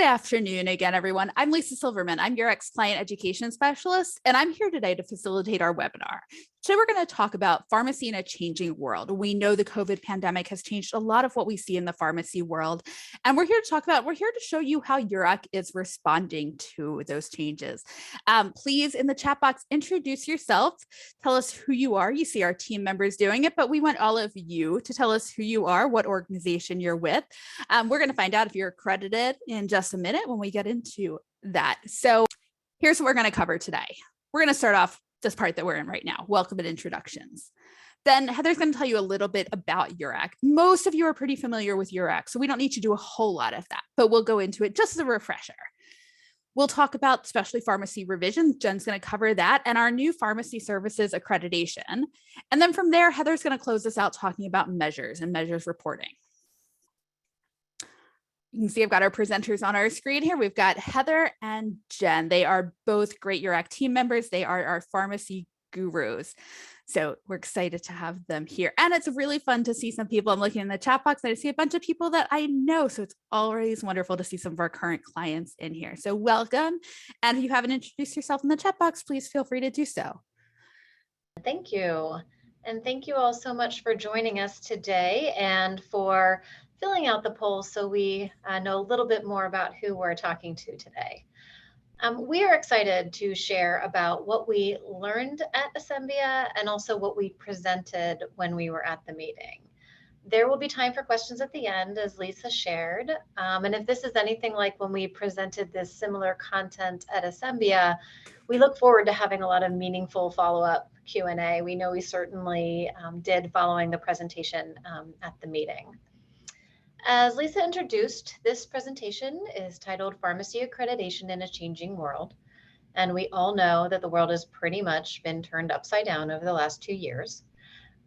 afternoon again, everyone. I'm Lisa Silverman. I'm URAC's Client Education Specialist, and I'm here today to facilitate our webinar. Today, we're going to talk about pharmacy in a changing world. We know the COVID pandemic has changed a lot of what we see in the pharmacy world, and we're here to show you how URAC is responding to those changes. Please, in the chat box, introduce yourself. Tell us who you are. You see our team members doing it, but we want all of you to tell us who you are, what organization you're with. We're going to find out if you're accredited in just a minute when we get into that. So here's what we're going to cover today. We're going to start off this part that we're in right now, welcome and introductions. Then Heather's going to tell you a little bit about URAC. Most of you are pretty familiar with URAC, so we don't need to do a whole lot of that, but we'll go into it just as a refresher. We'll talk about specialty pharmacy revisions. Jen's going to cover that and our new pharmacy services accreditation. And then from there, Heather's going to close us out talking about measures and measures reporting. You can see I've got our presenters on our screen here. We've got Heather and Jen. They are both great URAC team members. They are our pharmacy gurus. So we're excited to have them here. And it's really fun to see some people. I'm looking in the chat box and I see a bunch of people that I know. So it's always wonderful to see some of our current clients in here. So welcome. And if you haven't introduced yourself in the chat box, please feel free to do so. Thank you. And thank you all so much for joining us today and for filling out the poll so we know a little bit more about who we're talking to today. We are excited to share about what we learned at Asembia and also what we presented when we were at the meeting. There will be time for questions at the end, as Lisa shared. And if this is anything like when we presented this similar content at Asembia, we look forward to having a lot of meaningful follow-up Q&A. We know we certainly did following the presentation at the meeting. As Lisa introduced, this presentation is titled Pharmacy Accreditation in a Changing World. And we all know that the world has pretty much been turned upside down over the last 2 years.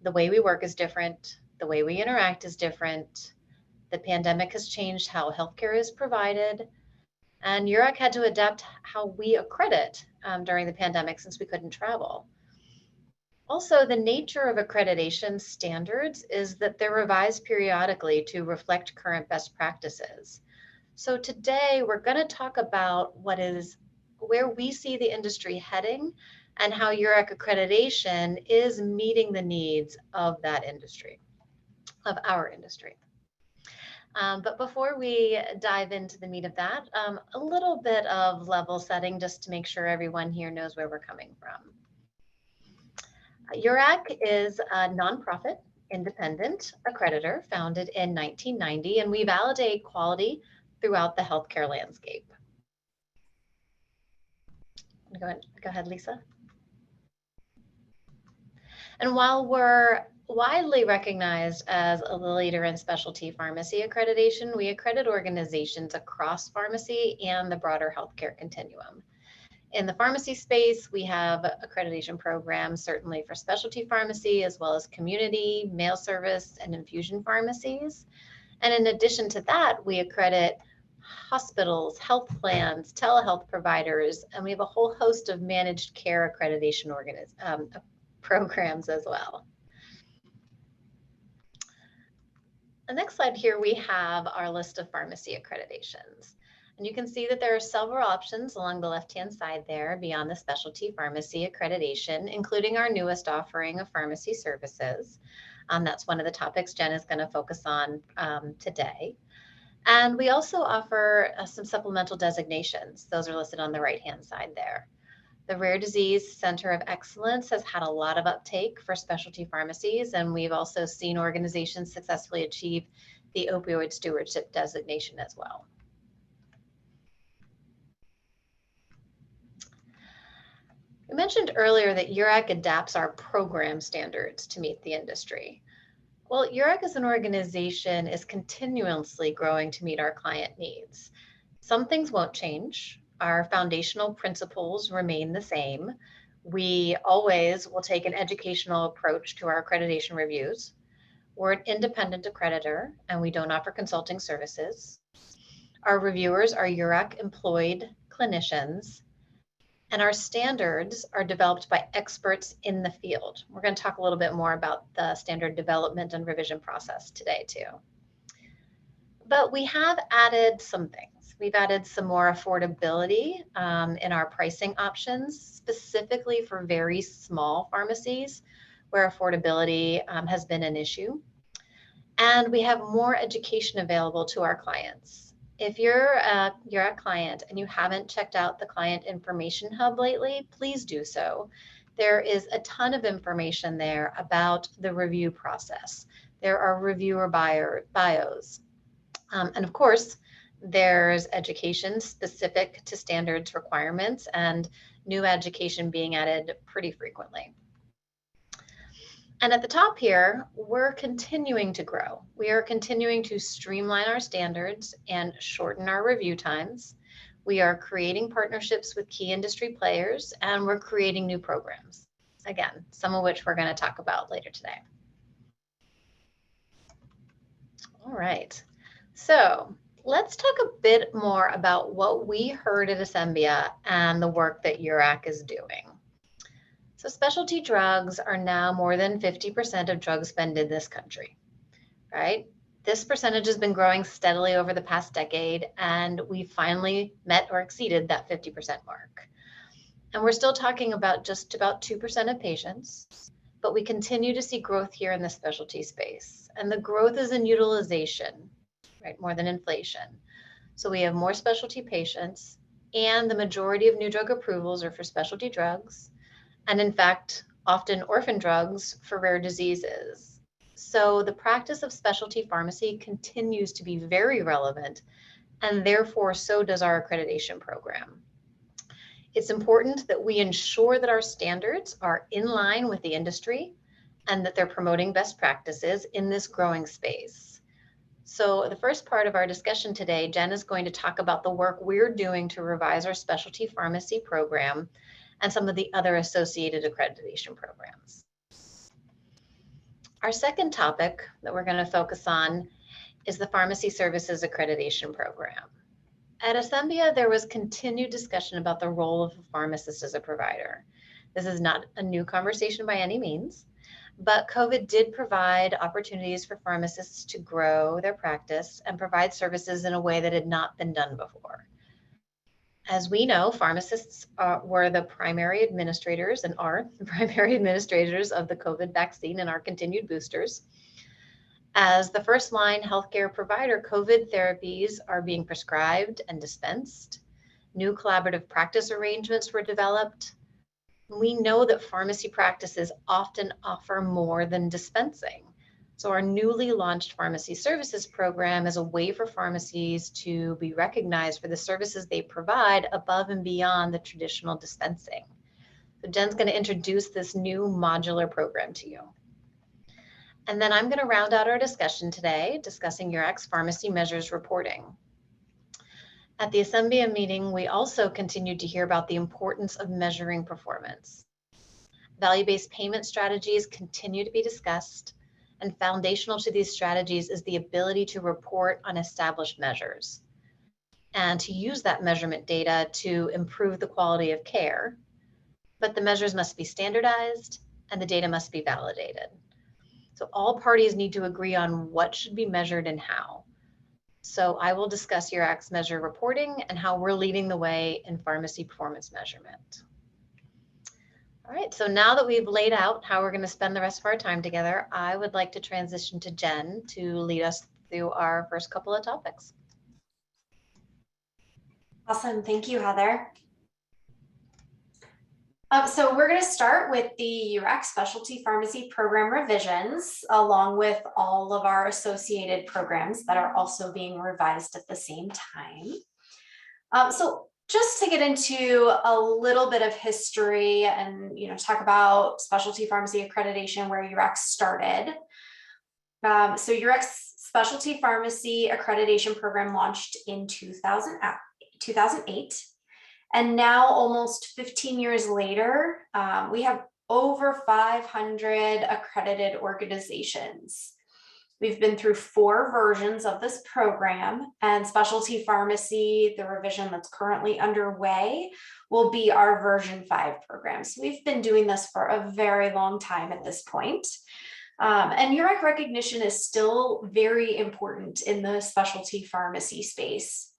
The way we work is different. The way we interact is different. The pandemic has changed how healthcare is provided. And URAC had to adapt how we accredit during the pandemic since we couldn't travel. Also, the nature of accreditation standards is that they're revised periodically to reflect current best practices. So today we're going to talk about where we see the industry heading and how URAC accreditation is meeting the needs of that industry, of our industry. But before we dive into the meat of that, a little bit of level setting just to make sure everyone here knows where we're coming from. URAC is a nonprofit, independent accreditor founded in 1990, and we validate quality throughout the healthcare landscape. Go ahead, Lisa. And while we're widely recognized as a leader in specialty pharmacy accreditation, we accredit organizations across pharmacy and the broader healthcare continuum. In the pharmacy space, we have accreditation programs, certainly for specialty pharmacy, as well as community, mail service, and infusion pharmacies. And in addition to that, we accredit hospitals, health plans, telehealth providers, and we have a whole host of managed care accreditation programs as well. The next slide here, we have our list of pharmacy accreditations. And you can see that there are several options along the left-hand side there beyond the specialty pharmacy accreditation, including our newest offering of pharmacy services. That's one of the topics Jen is going to focus on today. And we also offer some supplemental designations. Those are listed on the right-hand side there. The Rare Disease Center of Excellence has had a lot of uptake for specialty pharmacies, and we've also seen organizations successfully achieve the opioid stewardship designation as well. We mentioned earlier that URAC adapts our program standards to meet the industry. Well, URAC as an organization is continuously growing to meet our client needs. Some things won't change. Our foundational principles remain the same. We always will take an educational approach to our accreditation reviews. We're an independent accreditor and we don't offer consulting services. Our reviewers are URAC employed clinicians. And our standards are developed by experts in the field. We're going to talk a little bit more about the standard development and revision process today too. But we have added some things. We've added some more affordability in our pricing options, specifically for very small pharmacies where affordability has been an issue. And we have more education available to our clients. If you're a client and you haven't checked out the Client Information Hub lately, please do so. There is a ton of information there about the review process. There are reviewer bios. And of course, there's education specific to standards requirements and new education being added pretty frequently. And at the top here, we're continuing to grow. We are continuing to streamline our standards and shorten our review times. We are creating partnerships with key industry players, and we're creating new programs. Again, some of which we're going to talk about later today. All right, so let's talk a bit more about what we heard at Asembia and the work that URAC is doing. So specialty drugs are now more than 50% of drug spend in this country, right? This percentage has been growing steadily over the past decade, and we finally met or exceeded that 50% mark. And we're still talking about just about 2% of patients, but we continue to see growth here in the specialty space. And the growth is in utilization, right? More than inflation. So we have more specialty patients, and the majority of new drug approvals are for specialty drugs. And in fact, often orphan drugs for rare diseases. So the practice of specialty pharmacy continues to be very relevant, and therefore so does our accreditation program. It's important that we ensure that our standards are in line with the industry and that they're promoting best practices in this growing space. So the first part of our discussion today, Jen is going to talk about the work we're doing to revise our specialty pharmacy program and some of the other associated accreditation programs. Our second topic that we're going to focus on is the Pharmacy Services Accreditation Program. At Asembia, there was continued discussion about the role of a pharmacist as a provider. This is not a new conversation by any means, but COVID did provide opportunities for pharmacists to grow their practice and provide services in a way that had not been done before. As we know, pharmacists were the primary administrators and are the primary administrators of the COVID vaccine and our continued boosters. As the first line healthcare provider, COVID therapies are being prescribed and dispensed. New collaborative practice arrangements were developed. We know that pharmacy practices often offer more than dispensing. So our newly launched pharmacy services program is a way for pharmacies to be recognized for the services they provide above and beyond the traditional dispensing. So Jen's going to introduce this new modular program to you. And then I'm going to round out our discussion today, discussing URAC's pharmacy measures reporting. At the Asembia meeting, we also continued to hear about the importance of measuring performance. Value-based payment strategies continue to be discussed, and foundational to these strategies is the ability to report on established measures and to use that measurement data to improve the quality of care. But the measures must be standardized and the data must be validated. So all parties need to agree on what should be measured and how. So I will discuss URAC's measure reporting and how we're leading the way in pharmacy performance measurement. All right, so now that we've laid out how we're going to spend the rest of our time together, I would like to transition to Jen to lead us through our first couple of topics. Awesome, thank you, Heather. So we're going to start with the URAC Specialty Pharmacy Program revisions, along with all of our associated programs that are also being revised at the same time. So just to get into a little bit of history and talk about specialty pharmacy accreditation, where URAC started. So URAC's Specialty Pharmacy Accreditation Program launched in 2008. And now, almost 15 years later, we have over 500 accredited organizations. We've been through 4 versions of this program, and specialty pharmacy, the revision that's currently underway, will be our version 5 program. So we've been doing this for a very long time at this point. And URAC recognition is still very important in the specialty pharmacy space.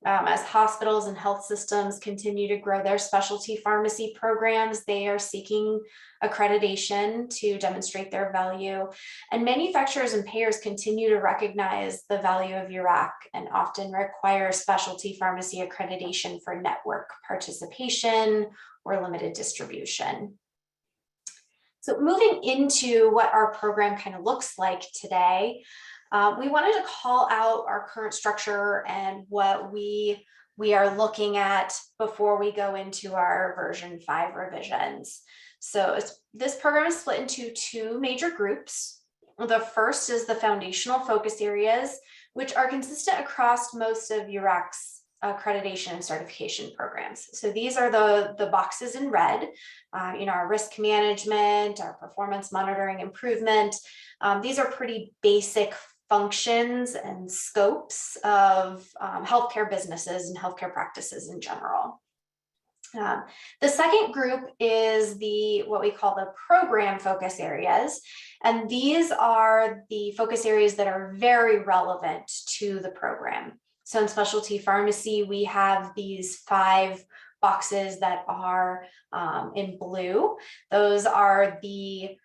As hospitals and health systems continue to grow their specialty pharmacy programs, they are seeking accreditation to demonstrate their value. And manufacturers and payers continue to recognize the value of URAC and often require specialty pharmacy accreditation for network participation or limited distribution. So moving into what our program kind of looks like today, we wanted to call out our current structure and what we are looking at before we go into our version 5 revisions. So this program is split into 2 major groups. The first is the foundational focus areas, which are consistent across most of URAC's accreditation and certification programs. So these are the boxes in red, our risk management, our performance monitoring improvement. These are pretty basic functions and scopes of healthcare businesses and healthcare practices in general. The second group is what we call the program focus areas. And these are the focus areas that are very relevant to the program. So in specialty pharmacy, we have these 5 boxes that are in blue. Those are the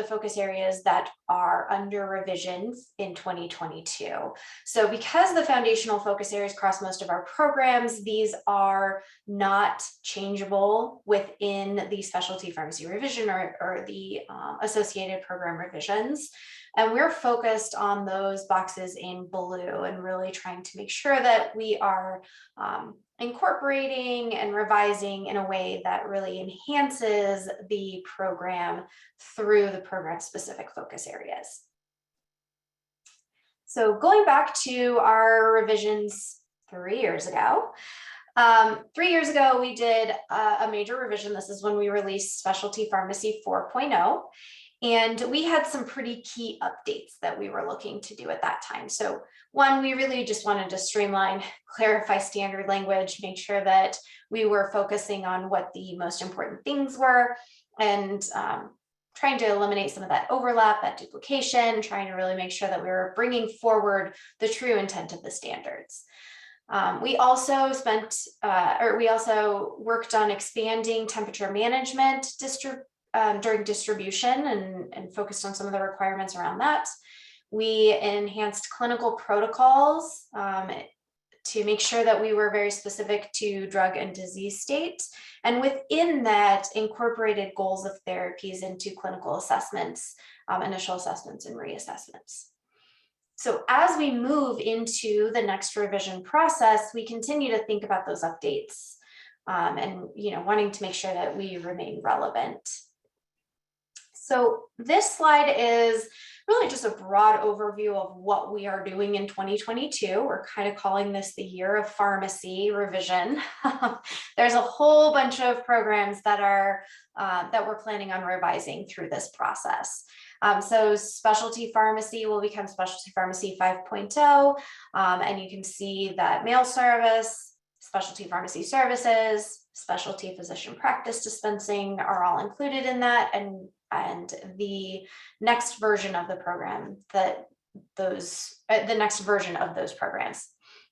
focus areas that are under revision in 2022. So because the foundational focus areas cross most of our programs, these are not changeable within the specialty pharmacy revision or the associated program revisions. And we're focused on those boxes in blue and really trying to make sure that we are incorporating and revising in a way that really enhances the program through the program specific focus areas. So going back to our revisions 3 years ago, 3 years ago, we did a major revision. This is when we released Specialty Pharmacy 4.0. And we had some pretty key updates that we were looking to do at that time. So one, we really just wanted to streamline, clarify standard language, make sure that we were focusing on what the most important things were, and trying to eliminate some of that overlap, that duplication, trying to really make sure that we were bringing forward the true intent of the standards. We also worked on expanding temperature management during distribution and focused on some of the requirements around that. We enhanced clinical protocols to make sure that we were very specific to drug and disease state. And within that, incorporated goals of therapies into clinical assessments, initial assessments and reassessments. So as we move into the next revision process, we continue to think about those updates and wanting to make sure that we remain relevant. So this slide is really just a broad overview of what we are doing in 2022. We're kind of calling this the year of pharmacy revision. There's a whole bunch of programs that we're planning on revising through this process. So specialty pharmacy will become specialty pharmacy 5.0, and you can see that mail service, specialty pharmacy services, specialty physician practice dispensing are all included in that, and the next version of the program, the next version of those programs,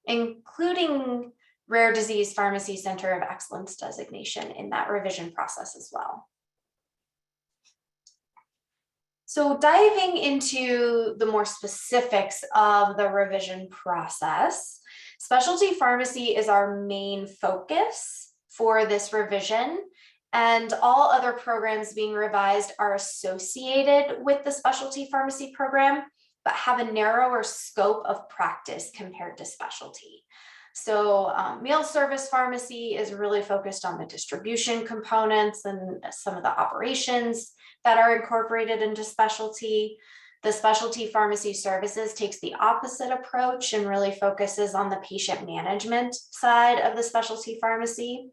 including rare disease pharmacy center of excellence designation in that revision process as well. So diving into the more specifics of the revision process, specialty pharmacy is our main focus for this revision, and all other programs being revised are associated with the specialty pharmacy program, but have a narrower scope of practice compared to specialty. So meal service pharmacy is really focused on the distribution components and some of the operations that are incorporated into specialty. The specialty pharmacy services takes the opposite approach and really focuses on the patient management side of the specialty pharmacy.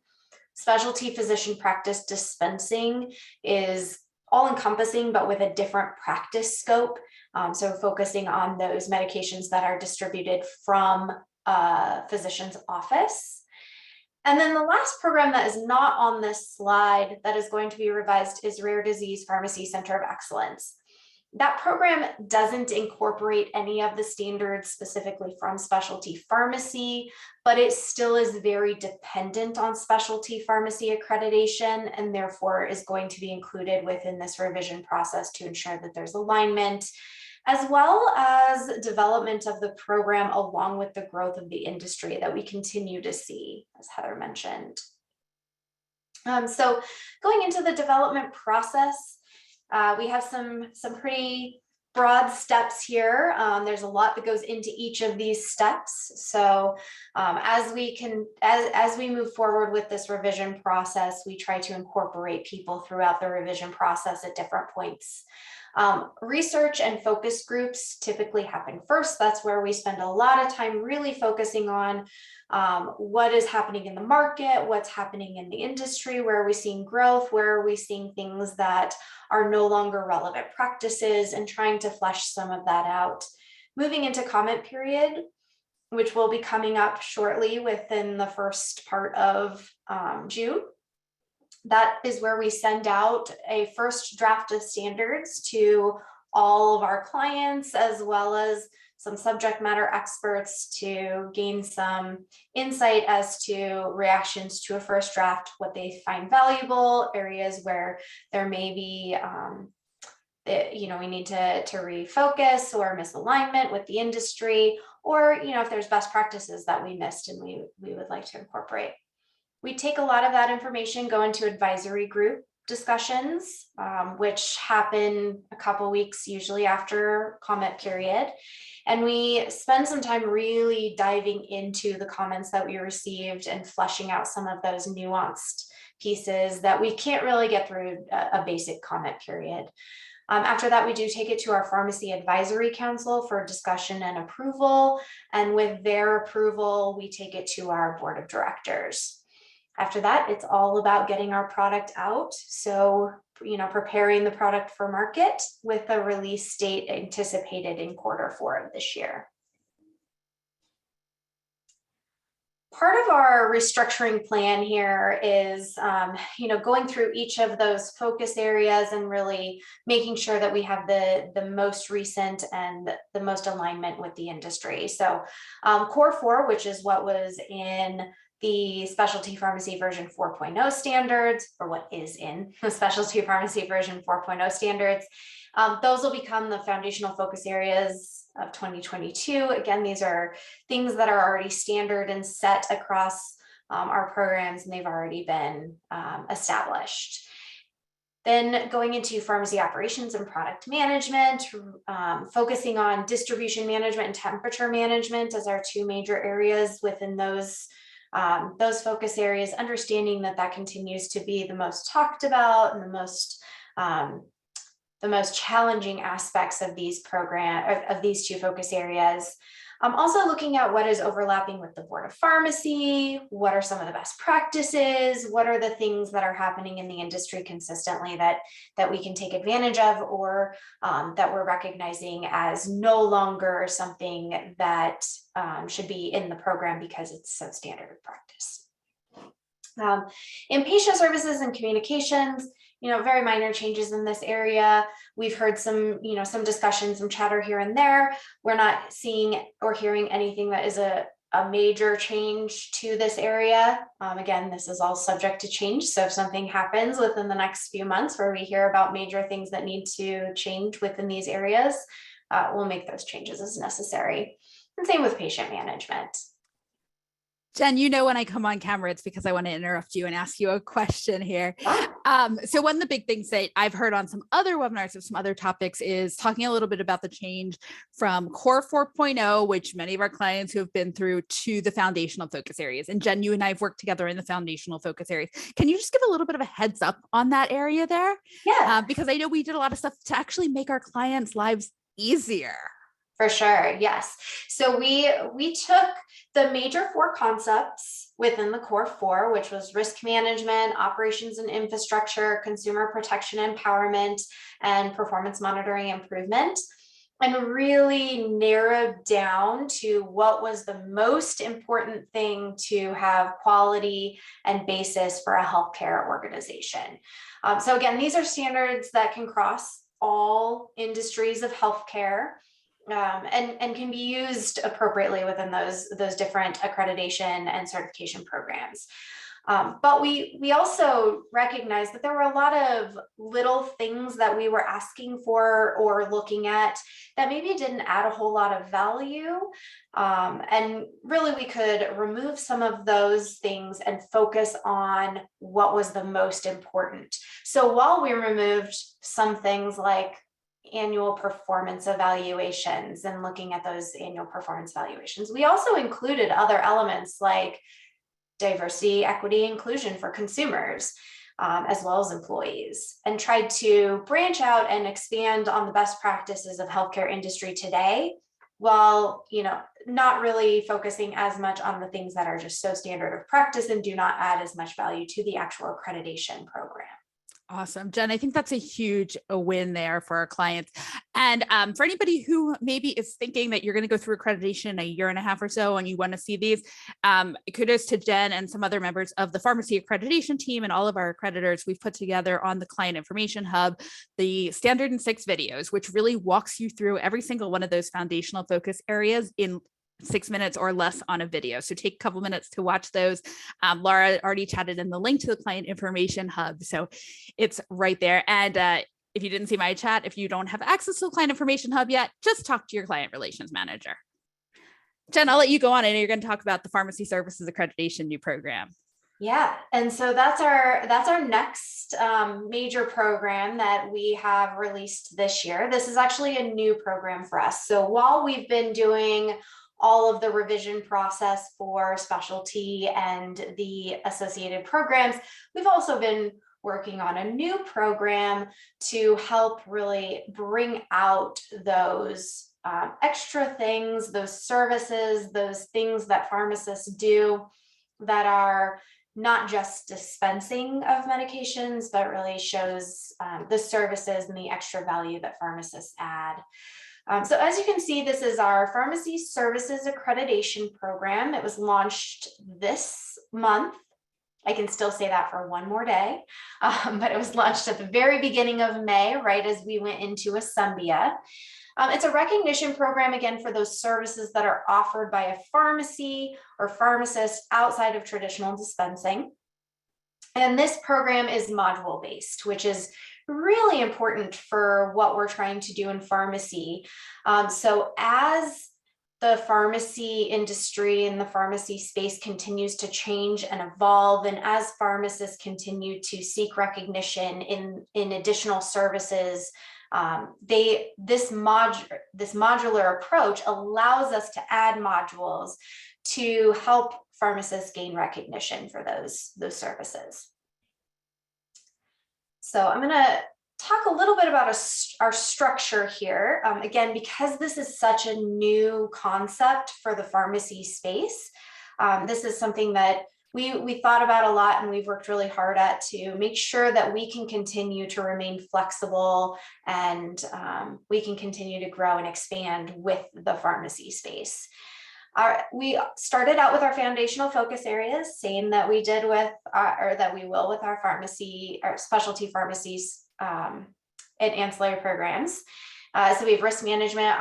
Specialty physician practice dispensing is all-encompassing, but with a different practice scope. So focusing on those medications that are distributed from a physician's office. And then the last program that is not on this slide that is going to be revised is Rare Disease Pharmacy Center of Excellence. That program doesn't incorporate any of the standards specifically from specialty pharmacy, but it still is very dependent on specialty pharmacy accreditation, and therefore is going to be included within this revision process to ensure that there's alignment, as well as development of the program along with the growth of the industry that we continue to see, as Heather mentioned. So going into the development process, we have some pretty broad steps here. There's a lot that goes into each of these steps. So as we move forward with this revision process, we try to incorporate people throughout the revision process at different points. Research and focus groups typically happen first. That's where we spend a lot of time really focusing on what is happening in the market, what's happening in the industry, where are we seeing growth, where are we seeing things that are no longer relevant practices, and trying to flesh some of that out. Moving into comment period, which will be coming up shortly within the first part of June. That is where we send out a first draft of standards to all of our clients, as well as some subject matter experts, to gain some insight as to reactions to a first draft, what they find valuable, areas where there may be, we need to refocus or misalignment with the industry, or, if there's best practices that we missed and we would like to incorporate. We take a lot of that information, go into advisory group discussions, which happen a couple weeks usually after comment period. And we spend some time really diving into the comments that we received and fleshing out some of those nuanced pieces that we can't really get through a basic comment period. After that, we do take it to our Pharmacy Advisory Council for discussion and approval. And with their approval, we take it to our board of directors. After that, it's all about getting our product out. So, preparing the product for market with a release date anticipated in Q4 of this year. Part of our restructuring plan here is, going through each of those focus areas and really making sure that we have the most recent and the most alignment with the industry. So Core 4, which is what was in the Specialty Pharmacy version 4.0 standards, or what is in the Specialty Pharmacy version 4.0 standards. Those will become the foundational focus areas of 2022. Again, these are things that are already standard and set across our programs, and they've already been established. Then going into pharmacy operations and product management, focusing on distribution management and temperature management as our two major areas within those focus areas, understanding that continues to be the most talked about and the most challenging aspects of these two focus areas. Also looking at what is overlapping with the Board of Pharmacy, what are some of the best practices, what are the things that are happening in the industry consistently that we can take advantage of, or that we're recognizing as no longer something that should be in the program because it's so standard of practice. In patient services and communications, very minor changes in this area. We've heard some discussions, some chatter here and there. We're not seeing or hearing anything that is a major change to this area. Again, this is all subject to change. So if something happens within the next few months where we hear about major things that need to change within these areas, we'll make those changes as necessary. And same with patient management. Jen, when I come on camera, it's because I want to interrupt you and ask you a question here. So one of the big things that I've heard on some other webinars of some other topics is talking a little bit about the change from Core 4.0, which many of our clients who have been through, to the foundational focus areas. And Jen, you and I have worked together in the foundational focus areas. Can you just give a little bit of a heads up on that area there? Yeah. Because I know we did a lot of stuff to actually make our clients' lives easier. For sure, yes. So we took the major 4 concepts within the Core 4, which was risk management, operations and infrastructure, consumer protection empowerment, and performance monitoring improvement, and really narrowed down to what was the most important thing to have quality and basis for a healthcare organization. So again, these are standards that can cross all industries of healthcare, and can be used appropriately within those different accreditation and certification programs. But we also recognize that there were a lot of little things that we were asking for or looking at that maybe didn't add a whole lot of value. And really we could remove some of those things and focus on what was the most important. So while we removed some things like annual performance evaluations and looking at those annual performance evaluations, we also included other elements like diversity, equity, inclusion for consumers, as well as employees, and tried to branch out and expand on the best practices of healthcare industry today, while not really focusing as much on the things that are just so standard of practice and do not add as much value to the actual accreditation program. Awesome. Jen, I think that's a huge win there for our clients. And for anybody who maybe is thinking that you're going to go through accreditation in a year and a half or so, and you want to see these, kudos to Jen and some other members of the pharmacy accreditation team and all of our accreditors. We've put together on the Client Information Hub the Standard in 6 videos, which really walks you through every single one of those foundational focus areas in 6 minutes or less on a video. So take a couple minutes to watch those. Laura already chatted in the link to the Client Information Hub, so it's right there. And if you didn't see my chat, if you don't have access to the Client Information Hub yet, just talk to your client relations manager. Jen, I'll let you go on. I know you're going to talk about the Pharmacy Services Accreditation new program. Yeah, and so that's our next major program that we have released this year. This is actually a new program for us. So while we've been doing all of the revision process for specialty and the associated programs, we've also been working on a new program to help really bring out those extra things, those services, those things that pharmacists do that are not just dispensing of medications, but really shows the services and the extra value that pharmacists add. So as you can see, this is our Pharmacy Services Accreditation Program. It was launched this month. I can still say that for one more day, but it was launched at the very beginning of May, right as we went into Asembia. It's a recognition program, again, for those services that are offered by a pharmacy or pharmacist outside of traditional dispensing. And this program is module based, which is really important for what we're trying to do in pharmacy. So as the pharmacy industry and the pharmacy space continues to change and evolve, and as pharmacists continue to seek recognition in additional services, this modular approach allows us to add modules to help pharmacists gain recognition for those services. So I'm going to talk a little bit about our structure here. Again, because this is such a new concept for the pharmacy space, this is something that we thought about a lot, and we've worked really hard at to make sure that we can continue to remain flexible and we can continue to grow and expand with the pharmacy space. We started out with our foundational focus areas, same that we did with, or that we will with our pharmacy or specialty pharmacies and ancillary programs. So we have risk management,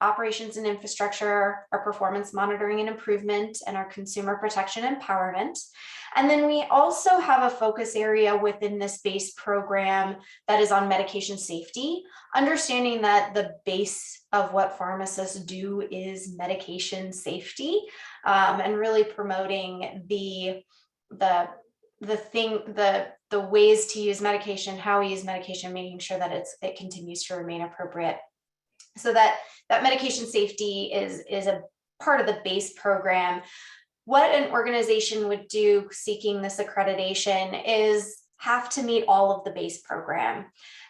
operations and infrastructure, our performance monitoring and improvement, and our consumer protection empowerment. And then we also have a focus area within this base program that is on medication safety, understanding that the base of what pharmacists do is medication safety, and really promoting the ways to use medication, how we use medication, making sure that it continues to remain appropriate. So that medication safety is a part of the base program. What an organization would do seeking this accreditation is have to meet all of the base program.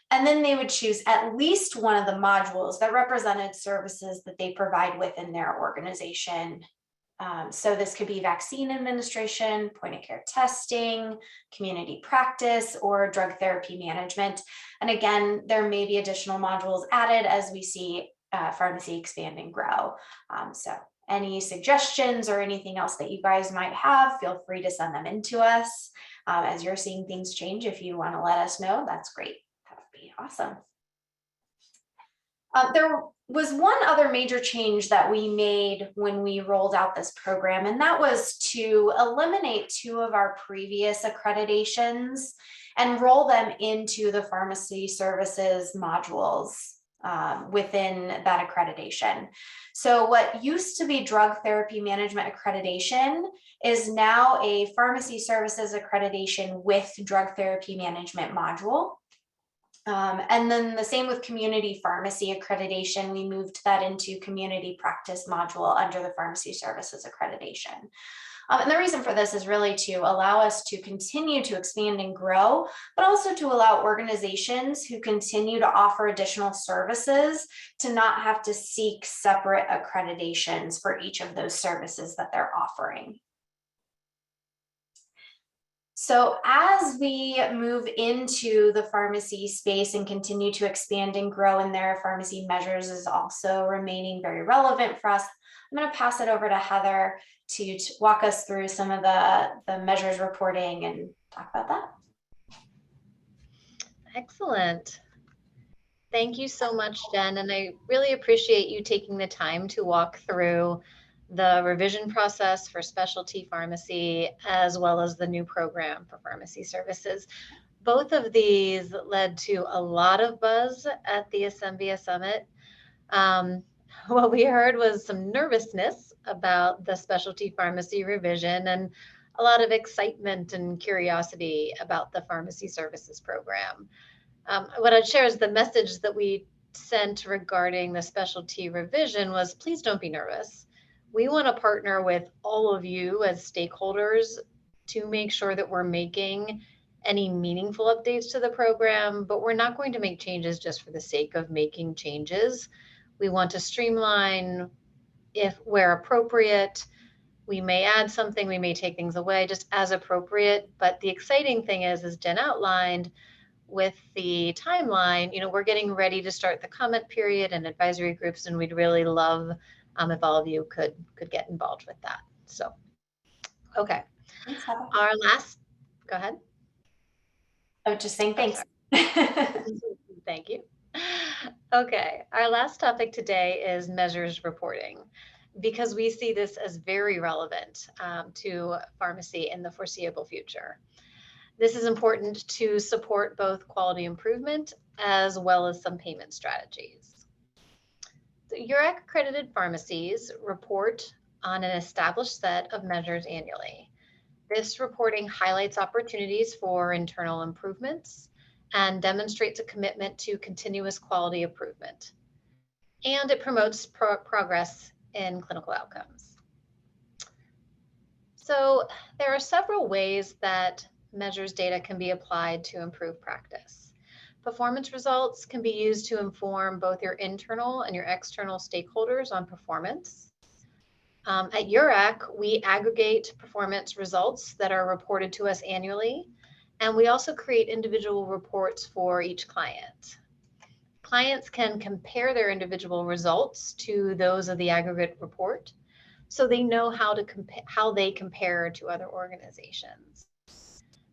And then they would choose at least one of the modules that represented services that they provide within their organization. So this could be vaccine administration, point of care testing, community practice, or drug therapy management. And again, there may be additional modules added as we see pharmacy expand and grow. So any suggestions or anything else that you guys might have, feel free to send them in to us. As you're seeing things change, if you want to let us know, that's great. That would be awesome. There was one other major change that we made when we rolled out this program, and that was to eliminate 2 of our previous accreditations and roll them into the pharmacy services modules within that accreditation. So what used to be drug therapy management accreditation is now a pharmacy services accreditation with drug therapy management module. And then the same with community pharmacy accreditation, we moved that into community practice module under the pharmacy services accreditation. And the reason for this is really to allow us to continue to expand and grow, but also to allow organizations who continue to offer additional services to not have to seek separate accreditations for each of those services that they're offering. So as we move into the pharmacy space and continue to expand and grow in there, pharmacy measures is also remaining very relevant for us. I'm going to pass it over to Heather to walk us through some of the measures reporting and talk about that. Excellent. Thank you so much, Jen. And I really appreciate you taking the time to walk through the revision process for specialty pharmacy, as well as the new program for pharmacy services. Both of these led to a lot of buzz at the Asembia Summit. What we heard was some nervousness about the specialty pharmacy revision and a lot of excitement and curiosity about the pharmacy services program. What I'd share is the message that we sent regarding the specialty revision was, please don't be nervous. We want to partner with all of you as stakeholders to make sure that we're making any meaningful updates to the program, but we're not going to make changes just for the sake of making changes. We want to streamline where appropriate. We may add something, we may take things away just as appropriate. But the exciting thing is, as Jen outlined, with the timeline, we're getting ready to start the comment period and advisory groups, and we'd really love if all of you could get involved with that. So, okay. Thanks, Heather. Our last, go ahead. I was just saying thanks. Thank you. Okay, our last topic today is measures reporting, because we see this as very relevant to pharmacy in the foreseeable future. This is important to support both quality improvement as well as some payment strategies. So URAC accredited pharmacies report on an established set of measures annually. This reporting highlights opportunities for internal improvements and demonstrates a commitment to continuous quality improvement. And it promotes progress in clinical outcomes. So there are several ways that measures data can be applied to improve practice. Performance results can be used to inform both your internal and your external stakeholders on performance. At URAC, we aggregate performance results that are reported to us annually, and we also create individual reports for each client. Clients can compare their individual results to those of the aggregate report, so they know how they compare to other organizations.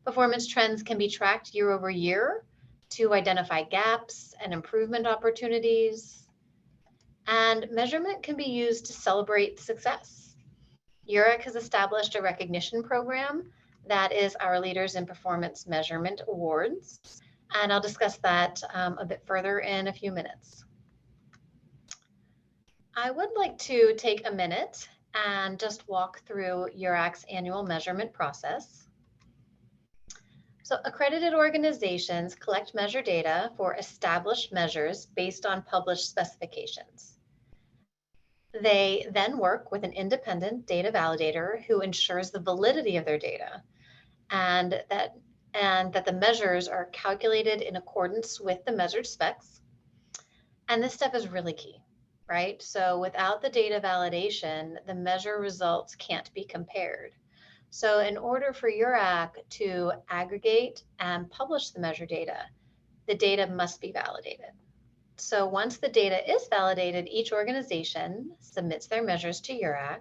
Performance trends can be tracked year over year to identify gaps and improvement opportunities. And measurement can be used to celebrate success. URAC has established a recognition program that is our Leaders in Performance Measurement Awards. And I'll discuss that a bit further in a few minutes. I would like to take a minute and just walk through URAC's annual measurement process. So accredited organizations collect measure data for established measures based on published specifications. They then work with an independent data validator who ensures the validity of their data and that the measures are calculated in accordance with the measured specs. And this step is really key, right? So without the data validation, the measure results can't be compared. So in order for URAC to aggregate and publish the measure data, the data must be validated. So once the data is validated, each organization submits their measures to URAC,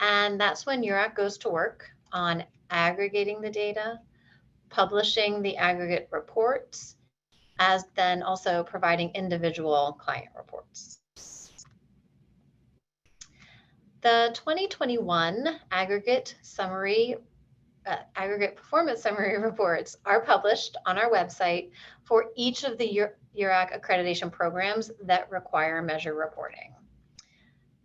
and that's when URAC goes to work on aggregating the data, publishing the aggregate reports, as then also providing individual client reports. The 2021 aggregate performance summary reports are published on our website for each of the URAC accreditation programs that require measure reporting.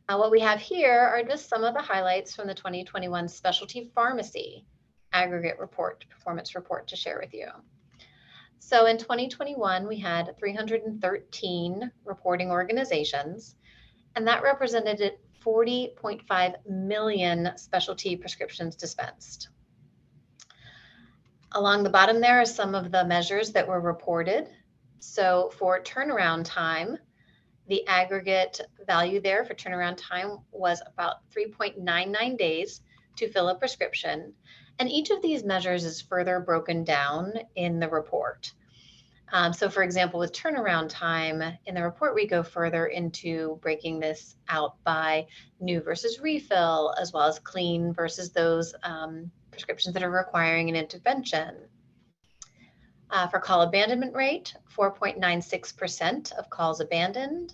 What we have here are just some of the highlights from the 2021 Specialty Pharmacy Aggregate Report, Performance Report to share with you. So in 2021, we had 313 reporting organizations, and that represented 40.5 million specialty prescriptions dispensed. Along the bottom there are some of the measures that were reported. So for turnaround time, the aggregate value there for turnaround time was about 3.99 days to fill a prescription. And each of these measures is further broken down in the report. So for example, with turnaround time, in the report, we go further into breaking this out by new versus refill, as well as clean versus those prescriptions that are requiring an intervention. For call abandonment rate, 4.96% of calls abandoned.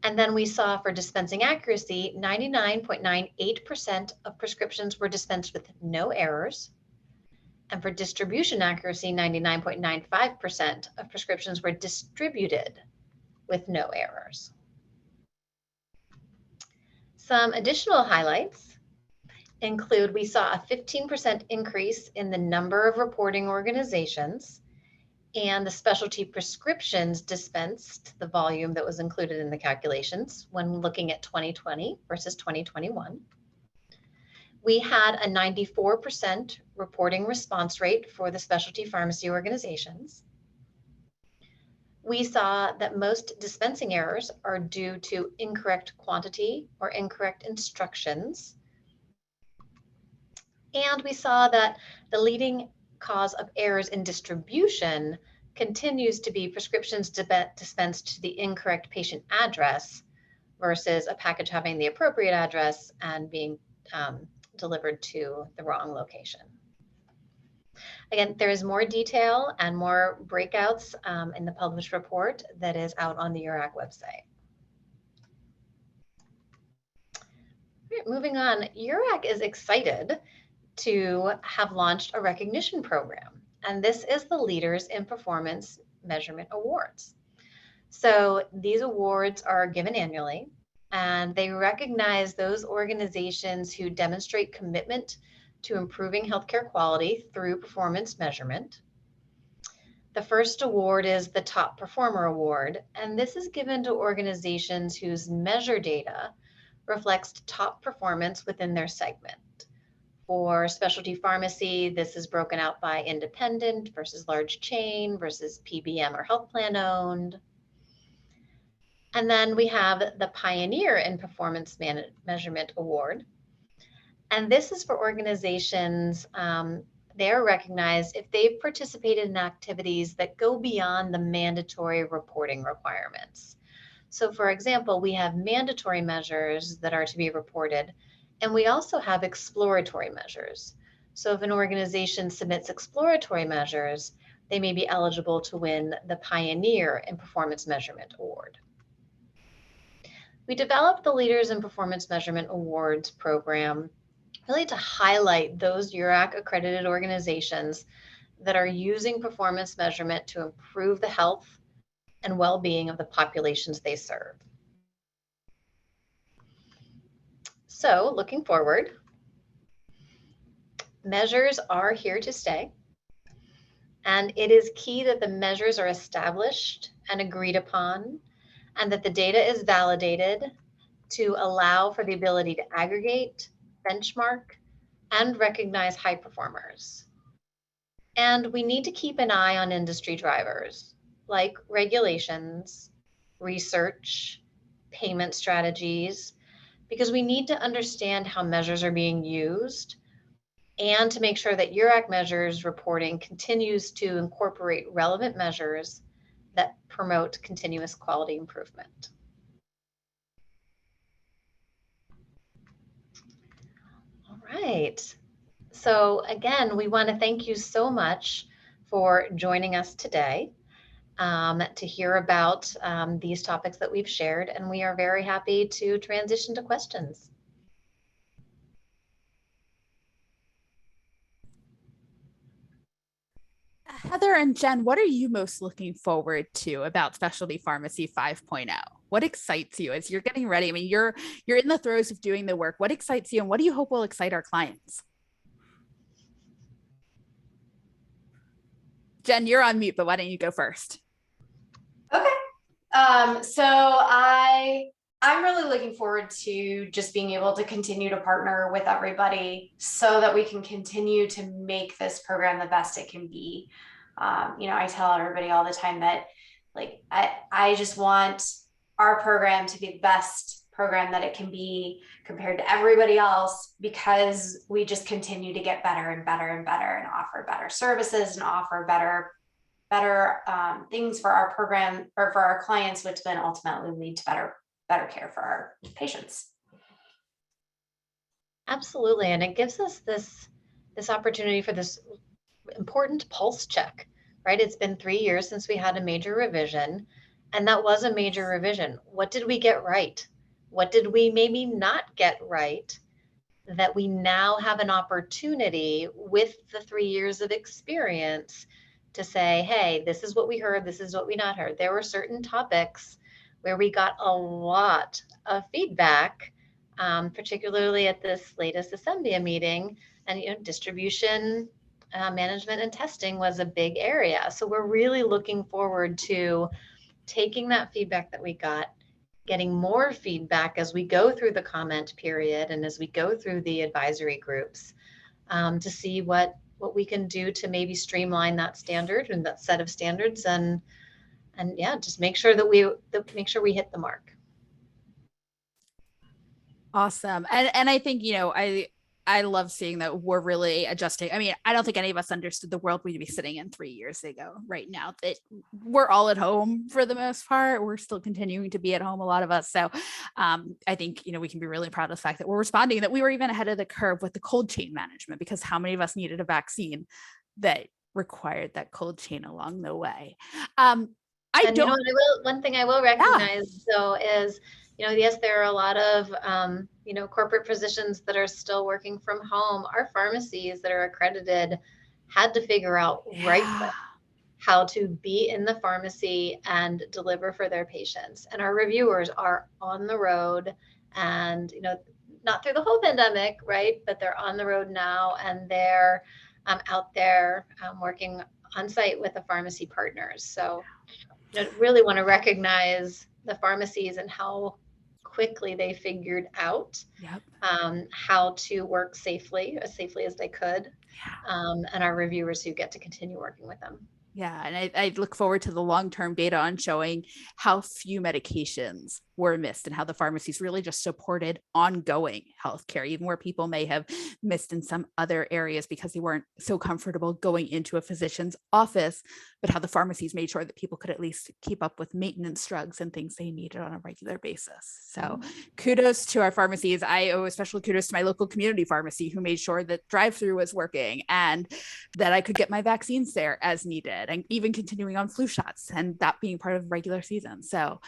And then we saw for dispensing accuracy, 99.98% of prescriptions were dispensed with no errors. And for distribution accuracy, 99.95% of prescriptions were distributed with no errors. Some additional highlights include we saw a 15% increase in the number of reporting organizations, and the specialty prescriptions dispensed, the volume that was included in the calculations when looking at 2020 versus 2021. We had a 94% reporting response rate for the specialty pharmacy organizations. We saw that most dispensing errors are due to incorrect quantity or incorrect instructions. And we saw that the leading cause of errors in distribution continues to be prescriptions dispensed to the incorrect patient address versus a package having the appropriate address and being delivered to the wrong location. Again, there is more detail and more breakouts in the published report that is out on the URAC website. Right, moving on, URAC is excited to have launched a recognition program, and this is the Leaders in Performance Measurement Awards. So these awards are given annually, and they recognize those organizations who demonstrate commitment to improving healthcare quality through performance measurement. The first award is the Top Performer Award, and this is given to organizations whose measure data reflects top performance within their segment. For specialty pharmacy, this is broken out by independent versus large chain versus PBM or health plan owned. And then we have the Pioneer in Performance Measurement Award. And this is for organizations, they're recognized if they've participated in activities that go beyond the mandatory reporting requirements. So for example, we have mandatory measures that are to be reported, and we also have exploratory measures. So if an organization submits exploratory measures, they may be eligible to win the Pioneer in Performance Measurement Award. We developed the Leaders in Performance Measurement Awards program really to highlight those URAC accredited organizations that are using performance measurement to improve the health and well-being of the populations they serve. So looking forward, measures are here to stay, and it is key that the measures are established and agreed upon, and that the data is validated to allow for the ability to aggregate, benchmark, and recognize high performers. And we need to keep an eye on industry drivers like regulations, research, payment strategies, because we need to understand how measures are being used and to make sure that URAC measures reporting continues to incorporate relevant measures that promote continuous quality improvement. All right. So again, we want to thank you so much for joining us today. to hear about these topics that we've shared, and we are very happy to transition to questions. Heather and Jen, what are you most looking forward to about Specialty Pharmacy 5.0? What excites you as you're getting ready? I mean, you're in the throes of doing the work. What excites you, and what do you hope will excite our clients? Jen, you're on mute, but why don't you go first? Okay. So I'm really looking forward to just being able to continue to partner with everybody so that we can continue to make this program the best it can be. I tell everybody all the time that I just want our program to be the best program that it can be compared to everybody else, because we just continue to get better and better and better and offer better services and offer better things for our program or for our clients, which then ultimately lead to better care for our patients. Absolutely, and it gives us this opportunity for this important pulse check, right? It's been 3 years since we had a major revision, and that was a major revision. What did we get right? What did we maybe not get right that we now have an opportunity with the 3 years of experience to say, hey, this is what we heard, this is what we not heard. There were certain topics where we got a lot of feedback, particularly at this latest Asembia meeting, and distribution, management and testing was a big area. So we're really looking forward to taking that feedback that we got, getting more feedback as we go through the comment period and as we go through the advisory groups, to see what we can do to maybe streamline that standard and that set of standards, and yeah, just make sure that we hit the mark. Awesome. And I think, I love seeing that we're really adjusting. I mean, I don't think any of us understood the world we'd be sitting in 3 years ago. Right now, that we're all at home for the most part. We're still continuing to be at home, a lot of us. So I think, we can be really proud of the fact that we're responding, that we were even ahead of the curve with the cold chain management, because how many of us needed a vaccine that required that cold chain along the way? One thing I will recognize, though, is, yes, there are a lot of, corporate physicians that are still working from home. Our pharmacies that are accredited had to figure out how to be in the pharmacy and deliver for their patients. And our reviewers are on the road, and, not through the whole pandemic, right? But they're on the road now, and they're out there working on site with the pharmacy partners. So really want to recognize the pharmacies and how quickly they figured out how to work safely, as safely as they could, and our reviewers who get to continue working with them. Yeah, and I look forward to the long-term data on showing how few medications were missed and how the pharmacies really just supported ongoing healthcare, even where people may have missed in some other areas because they weren't so comfortable going into a physician's office, but how the pharmacies made sure that people could at least keep up with maintenance drugs and things they needed on a regular basis. So kudos to our pharmacies. I owe a special kudos to my local community pharmacy, who made sure that drive-through was working and that I could get my vaccines there as needed, and even continuing on flu shots, and that being part of regular season. So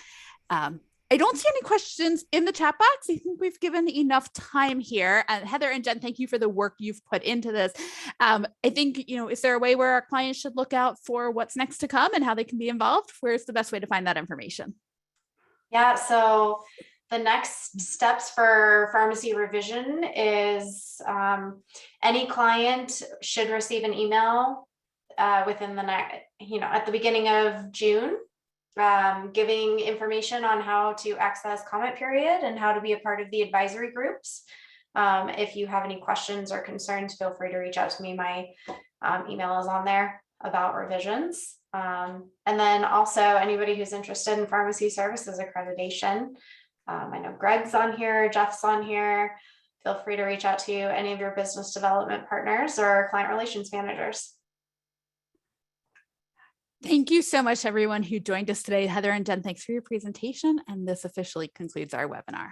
I don't see any questions in the chat box. I think we've given enough time here. Heather and Jen, thank you for the work you've put into this. I think, is there a way where our clients should look out for what's next to come and how they can be involved? Where's the best way to find that information? Yeah, so the next steps for pharmacy revision is any client should receive an email within the next, at the beginning of June, giving information on how to access comment period and how to be a part of the advisory groups. If you have any questions or concerns, feel free to reach out to me. My email is on there about revisions. And then also anybody who's interested in pharmacy services accreditation. I know Greg's on here, Jeff's on here. Feel free to reach out to any of your business development partners or client relations managers. Thank you so much, everyone who joined us today. Heather and Jen, thanks for your presentation. And this officially concludes our webinar.